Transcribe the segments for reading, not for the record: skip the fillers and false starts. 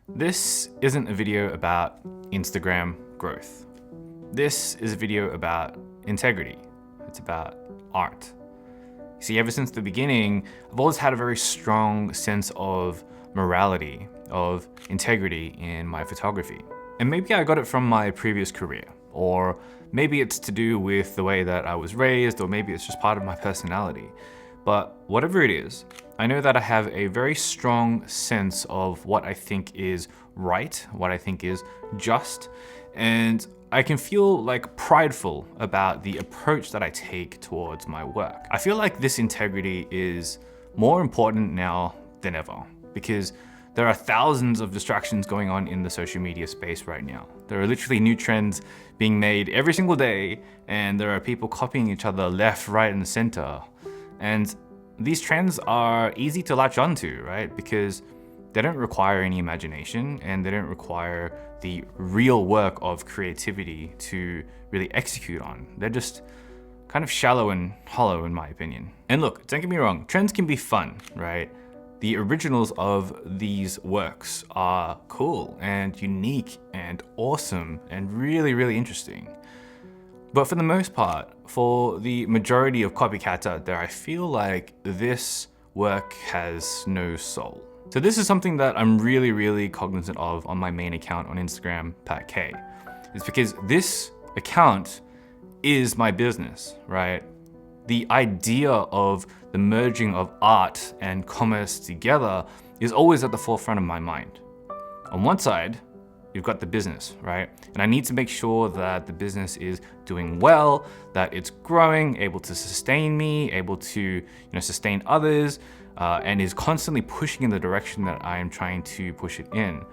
This isn't a video about Instagram growth. This is a video about integrity. It's about art. See, ever since the beginning, I've always had a very strong sense of morality, of integrity in my photography. And maybe I got it from my previous career, or maybe it's to do with the way that I was raised, or maybe it's just part of my personality. But whatever it is, I know that I have a very strong sense of what I think is right, what I think is just, and I can feel like prideful about the approach that I take towards my work. I feel like this integrity is more important now than ever because there are thousands of distractions going on in the social media space right now. There are literally new trends being made every single day, and there are people copying each other left, right, and center. And these trends are easy to latch onto, right? Because they don't require any imagination and they don't require the real work of creativity to really execute on. They're just kind of shallow and hollow in my opinion. And look, don't get me wrong, trends can be fun, right? The originals of these works are cool and unique and awesome and really, really interesting. But for the most part, for the majority of copycats out there, I feel like this work has no soul. So this is something that I'm really, really cognizant of on my main account on Instagram, Pat K. It's because this account is my business, right? The idea of the merging of art and commerce together is always at the forefront of my mind. On one side, you've got the business, right? And I need to make sure that the business is doing well, that it's growing, able to sustain me, able to sustain others, and is constantly pushing in the direction that I am trying to push it in.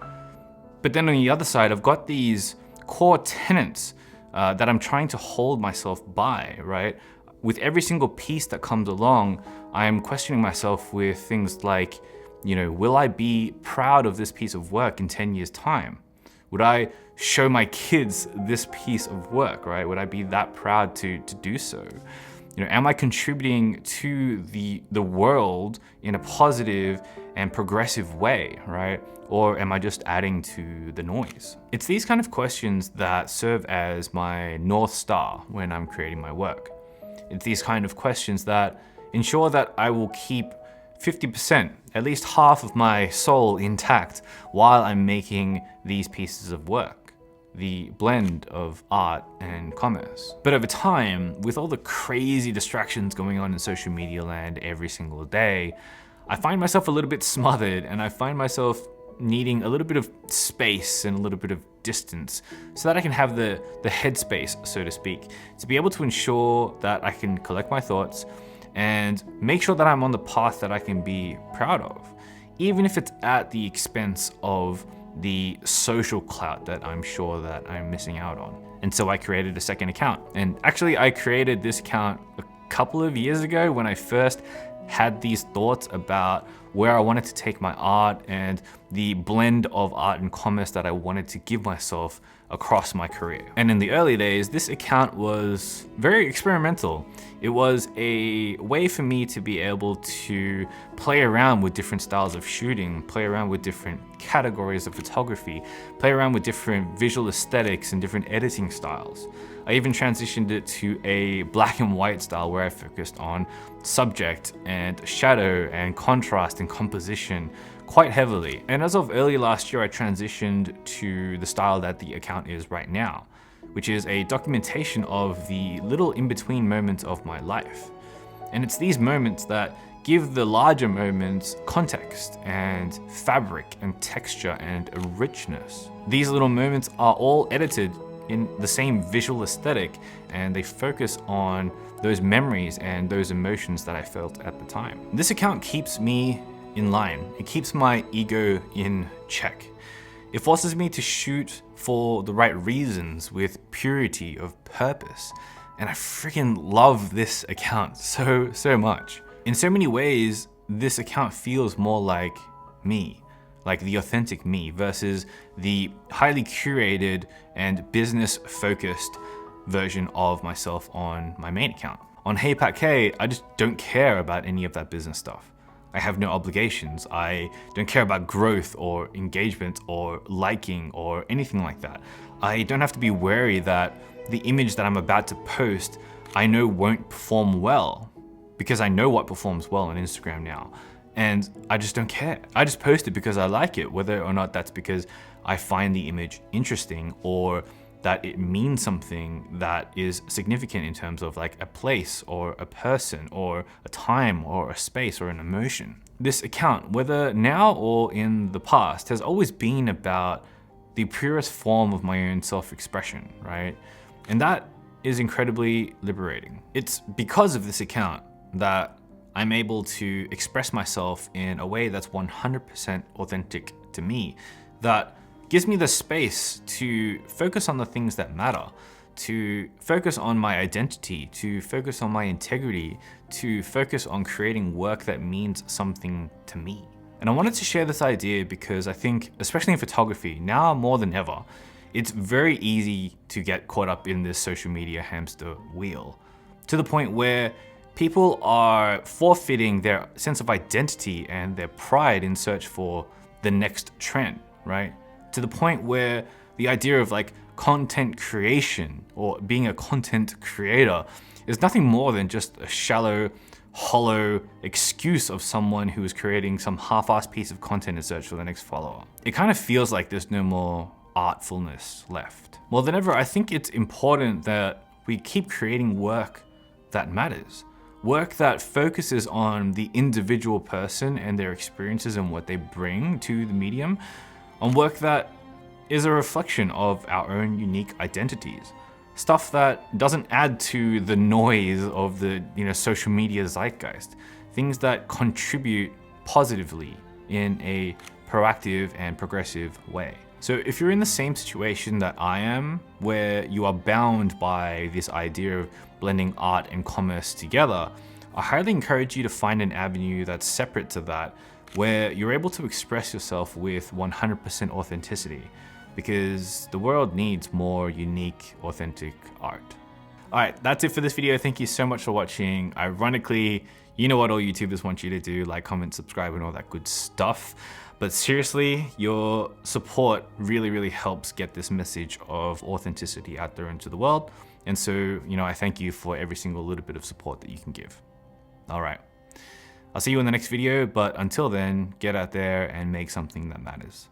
But then on the other side, I've got these core tenets that I'm trying to hold myself by, right? With every single piece that comes along, I'm questioning myself with things like, will I be proud of this piece of work in 10 years' time? Would I show my kids this piece of work, right? Would I be that proud to do so? Am I contributing to the world in a positive and progressive way, right? Or am I just adding to the noise? It's these kind of questions that serve as my North Star when I'm creating my work. It's these kind of questions that ensure that I will keep 50%, at least half of my soul intact while I'm making these pieces of work, the blend of art and commerce. But over time, with all the crazy distractions going on in social media land every single day, I find myself a little bit smothered and I find myself needing a little bit of space and a little bit of distance so that I can have the headspace, so to speak, to be able to ensure that I can collect my thoughts and make sure that I'm on the path that I can be proud of, even if it's at the expense of the social clout that I'm sure that I'm missing out on. And so I created a second account. And actually I created this account a couple of years ago when I first had these thoughts about where I wanted to take my art and the blend of art and commerce that I wanted to give myself across my career. And in the early days, this account was very experimental. It was a way for me to be able to play around with different styles of shooting, play around with different categories of photography, play around with different visual aesthetics and different editing styles. I even transitioned it to a black and white style where I focused on subject and shadow and contrast and composition quite heavily. And as of early last year, I transitioned to the style that the account is right now, which is a documentation of the little in-between moments of my life. And it's these moments that give the larger moments context and fabric and texture and a richness. These little moments are all edited in the same visual aesthetic, and they focus on those memories and those emotions that I felt at the time. This account keeps me in line. It keeps my ego in check. It forces me to shoot for the right reasons with purity of purpose. And I freaking love this account so much. In so many ways, this account feels more like me, like the authentic me versus the highly curated and business-focused version of myself on my main account. On Hey Pat K, I just don't care about any of that business stuff. I have no obligations. I don't care about growth or engagement or liking or anything like that. I don't have to be wary that the image that I'm about to post, I know won't perform well, because I know what performs well on Instagram now. And I just don't care. I just post it because I like it, whether or not that's because I find the image interesting or that it means something that is significant in terms of like a place or a person or a time or a space or an emotion. This account, whether now or in the past, has always been about the purest form of my own self-expression, right? And that is incredibly liberating. It's because of this account that I'm able to express myself in a way that's 100% authentic to me, that gives me the space to focus on the things that matter, to focus on my identity, to focus on my integrity, to focus on creating work that means something to me. And I wanted to share this idea because I think, especially in photography, now more than ever, it's very easy to get caught up in this social media hamster wheel, to the point where people are forfeiting their sense of identity and their pride in search for the next trend, right? To the point where the idea of like content creation or being a content creator is nothing more than just a shallow, hollow excuse of someone who is creating some half-assed piece of content in search for the next follower. It kind of feels like there's no more artfulness left. More than ever, I think it's important that we keep creating work that matters. Work that focuses on the individual person and their experiences and what they bring to the medium, on work that is a reflection of our own unique identities. Stuff that doesn't add to the noise of the social media zeitgeist. Things that contribute positively in a proactive and progressive way. So if you're in the same situation that I am, where you are bound by this idea of blending art and commerce together, I highly encourage you to find an avenue that's separate to that, where you're able to express yourself with 100% authenticity, because the world needs more unique, authentic art. All right, that's it for this video. Thank you so much for watching. Ironically, you know what all YouTubers want you to do, like, comment, subscribe, and all that good stuff. But seriously, your support really, really helps get this message of authenticity out there into the world. And so, I thank you for every single little bit of support that you can give. All right. I'll see you in the next video, but until then, get out there and make something that matters.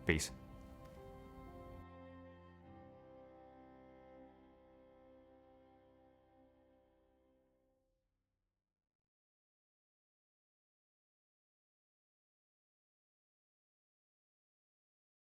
Peace.